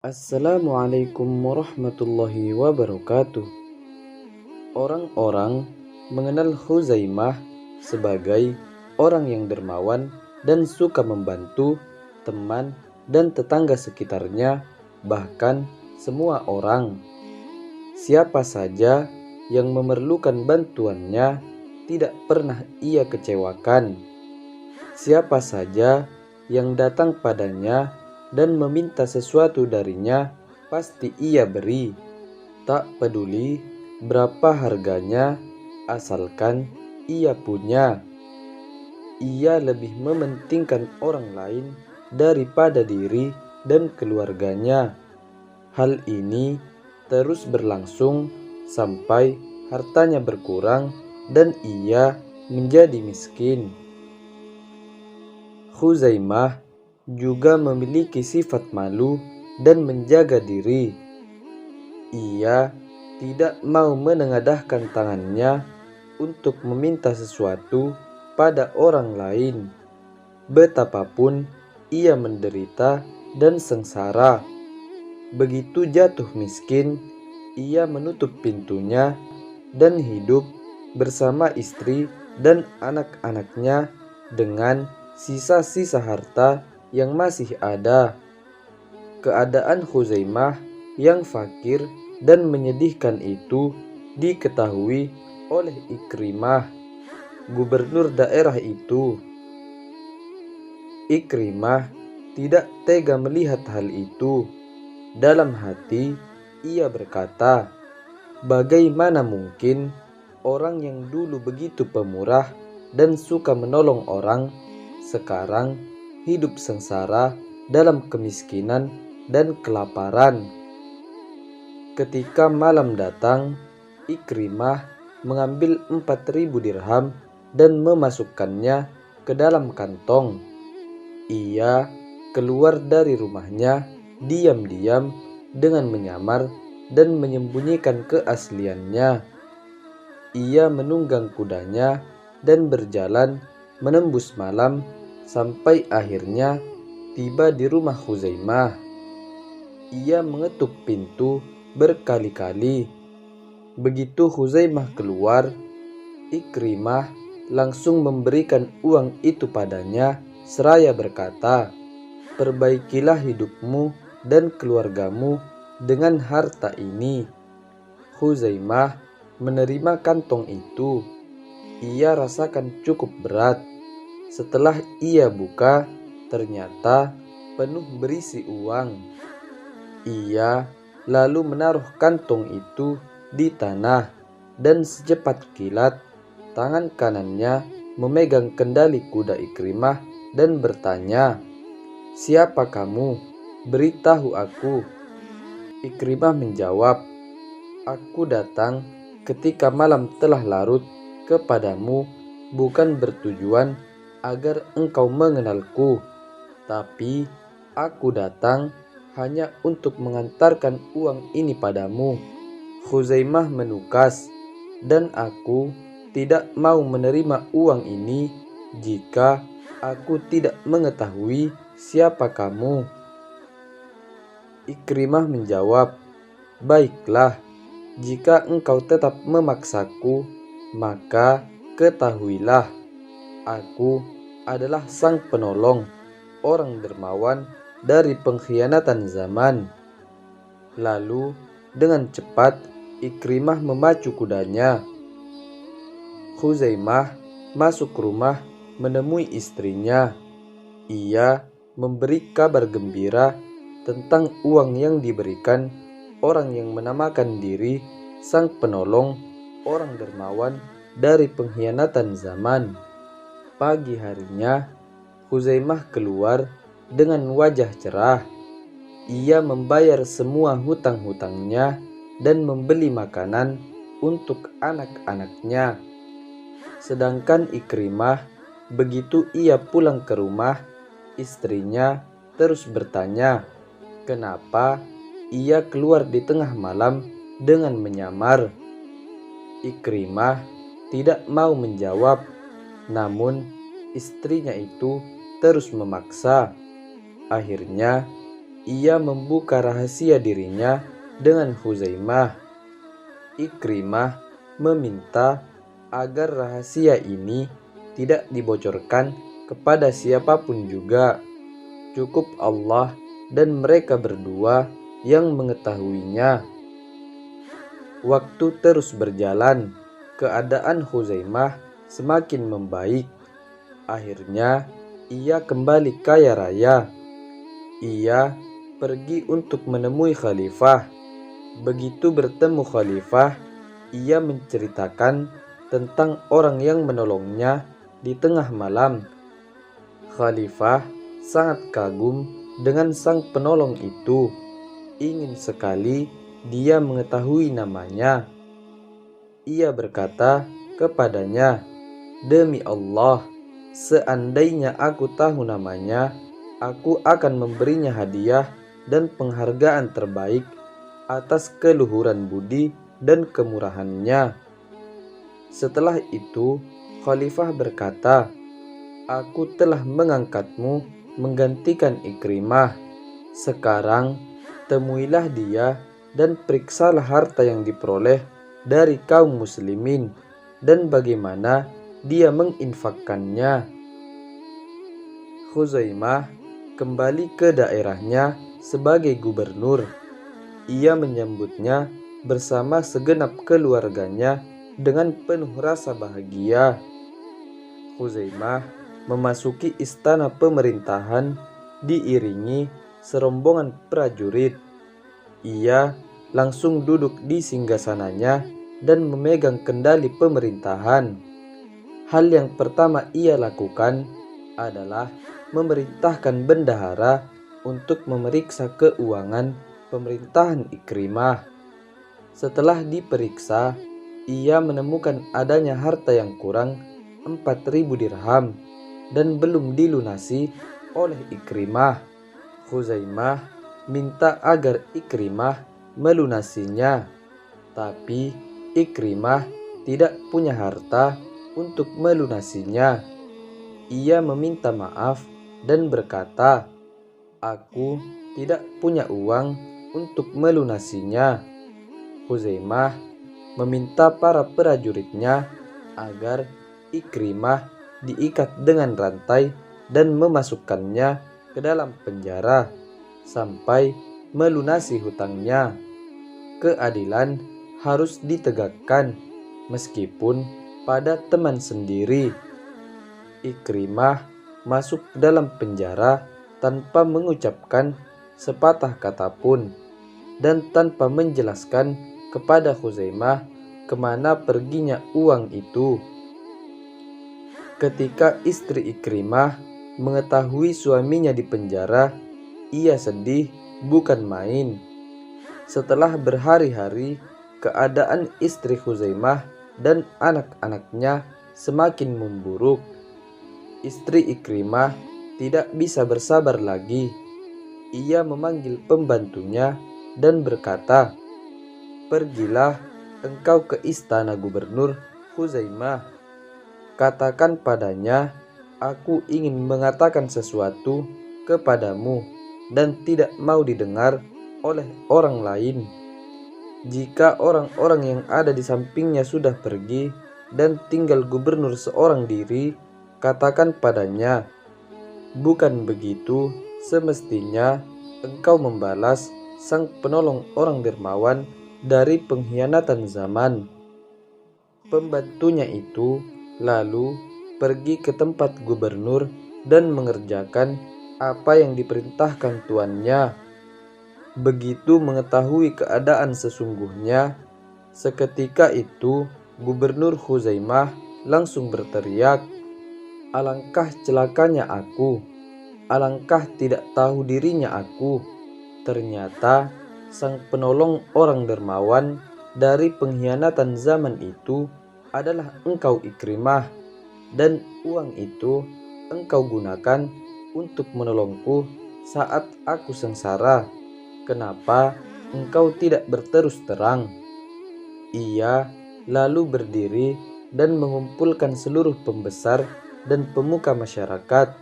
Assalamualaikum warahmatullahi wabarakatuh. Orang-orang mengenal Khuzaimah sebagai orang yang dermawan dan suka membantu teman dan tetangga sekitarnya, bahkan semua orang. Siapa saja yang memerlukan bantuannya tidak pernah ia kecewakan. Siapa saja yang datang padanya dan meminta sesuatu darinya, pasti ia beri. Tak peduli berapa harganya, asalkan ia punya. Ia lebih mementingkan orang lain daripada diri dan keluarganya. Hal ini terus berlangsung sampai hartanya berkurang dan ia menjadi miskin. Khuzaimah juga memiliki sifat malu dan menjaga diri. Ia tidak mau menengadahkan tangannya untuk meminta sesuatu pada orang lain. Betapapun ia menderita dan sengsara, begitu jatuh miskin, ia menutup pintunya dan hidup bersama istri dan anak-anaknya dengan sisa-sisa harta yang masih ada. Keadaan Khuzaimah yang fakir dan menyedihkan itu diketahui oleh Ikrimah, gubernur daerah itu. Ikrimah tidak tega melihat hal itu. Dalam hati ia berkata, bagaimana mungkin orang yang dulu begitu pemurah dan suka menolong orang, sekarang hidup sengsara dalam kemiskinan dan kelaparan. Ketika malam datang, Ikrimah mengambil 4.000 dirham dan memasukkannya ke dalam kantong. Ia keluar dari rumahnya diam-diam dengan menyamar dan menyembunyikan keasliannya. Ia menunggang kudanya dan berjalan menembus malam sampai akhirnya tiba di rumah Khuzaimah. Ia mengetuk pintu berkali-kali. Begitu Khuzaimah keluar, Ikrimah langsung memberikan uang itu padanya seraya berkata, perbaikilah hidupmu dan keluargamu dengan harta ini. Khuzaimah menerima kantong itu. Ia rasakan cukup berat. Setelah ia buka, ternyata penuh berisi uang. Ia lalu menaruh kantong itu di tanah dan secepat kilat tangan kanannya memegang kendali kuda Ikrimah dan bertanya, siapa kamu? Beritahu aku. Ikrimah menjawab, aku datang ketika malam telah larut kepadamu bukan bertujuan agar engkau mengenalku, tapi aku datang hanya untuk mengantarkan uang ini padamu. Khuzaimah menukas, dan aku tidak mau menerima uang ini jika aku tidak mengetahui siapa kamu. Ikrimah menjawab, baiklah, jika engkau tetap memaksaku, maka ketahuilah, aku adalah sang penolong, orang dermawan dari pengkhianatan zaman. Lalu dengan cepat Ikrimah memacu kudanya. Khuzaimah masuk rumah menemui istrinya. Ia memberi kabar gembira tentang uang yang diberikan orang yang menamakan diri sang penolong, orang dermawan dari pengkhianatan zaman. Pagi harinya, Khuzaimah keluar dengan wajah cerah. Ia membayar semua hutang-hutangnya dan membeli makanan untuk anak-anaknya. Sedangkan Ikrimah, begitu ia pulang ke rumah, istrinya terus bertanya, kenapa ia keluar di tengah malam dengan menyamar. Ikrimah tidak mau menjawab, namun istrinya itu terus memaksa. Akhirnya ia membuka rahasia dirinya dengan Huzaimah. Ikrimah meminta agar rahasia ini tidak dibocorkan kepada siapapun juga. Cukup Allah dan mereka berdua yang mengetahuinya. Waktu terus berjalan, keadaan Huzaimah semakin membaik. Akhirnya, ia kembali kaya raya. Ia pergi untuk menemui khalifah. Begitu bertemu khalifah, ia menceritakan tentang orang yang menolongnya di tengah malam. Khalifah sangat kagum dengan sang penolong itu. Ingin sekali dia mengetahui namanya. Ia berkata kepadanya, "Demi Allah, seandainya aku tahu namanya, aku akan memberinya hadiah dan penghargaan terbaik atas keluhuran budi dan kemurahannya." Setelah itu, Khalifah berkata, "Aku telah mengangkatmu menggantikan Ikrimah. Sekarang, temuilah dia dan periksalah harta yang diperoleh dari kaum muslimin dan bagaimana dia menginfakkannya." Khuzaimah kembali ke daerahnya sebagai gubernur. Ia menyambutnya bersama segenap keluarganya dengan penuh rasa bahagia. Khuzaimah memasuki istana pemerintahan diiringi serombongan prajurit. Ia langsung duduk di singgasananya dan memegang kendali pemerintahan. Hal yang pertama ia lakukan adalah memerintahkan bendahara untuk memeriksa keuangan pemerintahan Ikrimah. Setelah diperiksa, ia menemukan adanya harta yang kurang 4.000 dirham dan belum dilunasi oleh Ikrimah. Khuzaimah minta agar Ikrimah melunasinya, tapi Ikrimah tidak punya harta untuk melunasinya. Ia meminta maaf dan berkata, "Aku tidak punya uang untuk melunasinya." Khuzaimah meminta para prajuritnya agar Ikrimah diikat dengan rantai dan memasukkannya ke dalam penjara sampai melunasi hutangnya. Keadilan harus ditegakkan meskipun pada teman sendiri. Ikrimah masuk ke dalam penjara tanpa mengucapkan sepatah kata pun dan tanpa menjelaskan kepada Khuzaimah kemana perginya uang itu. Ketika istri Ikrimah mengetahui suaminya di penjara, ia sedih bukan main. Setelah berhari-hari, keadaan istri Khuzaimah dan anak-anaknya semakin memburuk. Istri Ikrimah tidak bisa bersabar lagi. Ia memanggil pembantunya dan berkata, "Pergilah engkau ke istana gubernur Khuzaimah. Katakan padanya, aku ingin mengatakan sesuatu kepadamu dan tidak mau didengar oleh orang lain." Jika orang-orang yang ada di sampingnya sudah pergi dan tinggal gubernur seorang diri, katakan padanya, "Bukan begitu semestinya engkau membalas sang penolong orang dermawan dari pengkhianatan zaman." Pembantunya itu lalu pergi ke tempat gubernur dan mengerjakan apa yang diperintahkan tuannya. Begitu mengetahui keadaan sesungguhnya, seketika itu gubernur Khuzaimah langsung berteriak, "Alangkah celakanya aku! Alangkah tidak tahu dirinya aku! Ternyata sang penolong orang dermawan dari pengkhianatan zaman itu adalah engkau Ikrimah, dan uang itu engkau gunakan untuk menolongku saat aku sengsara. Kenapa engkau tidak berterus terang?" Ia lalu berdiri dan mengumpulkan seluruh pembesar dan pemuka masyarakat.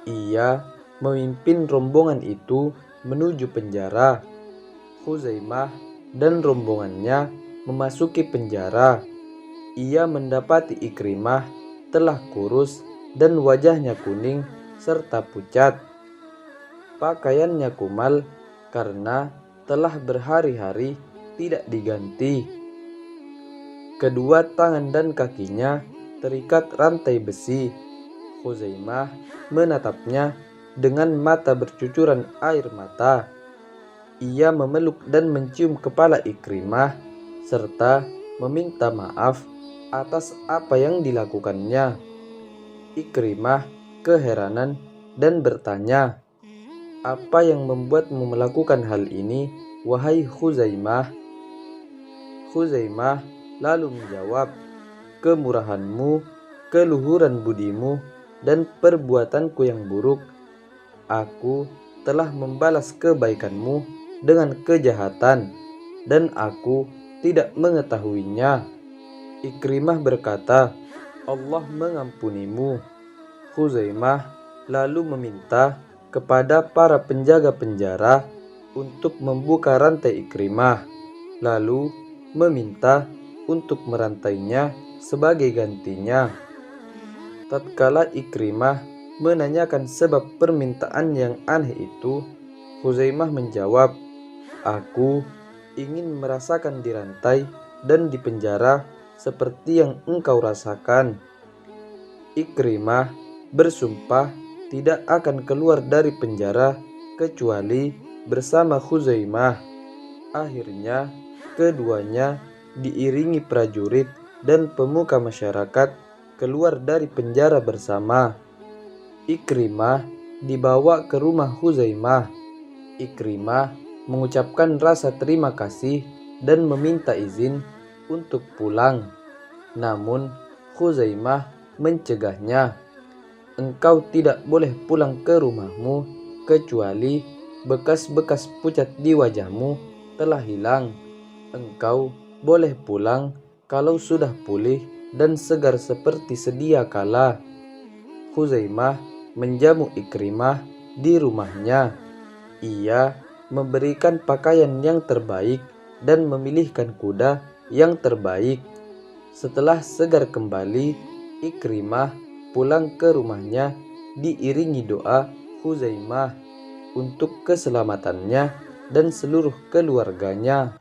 Ia memimpin rombongan itu menuju penjara. Khuzaimah dan rombongannya memasuki penjara. Ia mendapati Ikrimah telah kurus dan wajahnya kuning serta pucat. Pakaiannya kumal karena telah berhari-hari tidak diganti. Kedua tangan dan kakinya terikat rantai besi. Khuzaimah menatapnya dengan mata bercucuran air mata. Ia memeluk dan mencium kepala Ikrimah serta meminta maaf atas apa yang dilakukannya. Ikrimah keheranan dan bertanya, "Apa yang membuatmu melakukan hal ini, wahai Khuzaimah?" Khuzaimah lalu menjawab, "Kemurahanmu, keluhuran budimu, dan perbuatanku yang buruk. Aku telah membalas kebaikanmu dengan kejahatan, dan aku tidak mengetahuinya." Ikrimah berkata, "Allah mengampunimu." Khuzaimah lalu meminta kepada para penjaga penjara untuk membuka rantai Ikrimah, lalu meminta untuk merantainya sebagai gantinya. Tatkala Ikrimah menanyakan sebab permintaan yang aneh itu, Khuzaimah menjawab, "Aku ingin merasakan dirantai dan dipenjara seperti yang engkau rasakan." Ikrimah bersumpah tidak akan keluar dari penjara kecuali bersama Khuzaimah. Akhirnya keduanya diiringi prajurit dan pemuka masyarakat keluar dari penjara bersama. Ikrimah dibawa ke rumah Khuzaimah. Ikrimah mengucapkan rasa terima kasih dan meminta izin untuk pulang. Namun Khuzaimah mencegahnya. "Engkau tidak boleh pulang ke rumahmu kecuali bekas-bekas pucat di wajahmu telah hilang. Engkau boleh pulang kalau sudah pulih dan segar seperti sedia kala." Khuzaimah menjamu Ikrimah di rumahnya. Ia memberikan pakaian yang terbaik dan memilihkan kuda yang terbaik. Setelah segar kembali, Ikrimah pulang ke rumahnya diiringi doa Khuzaimah untuk keselamatannya dan seluruh keluarganya.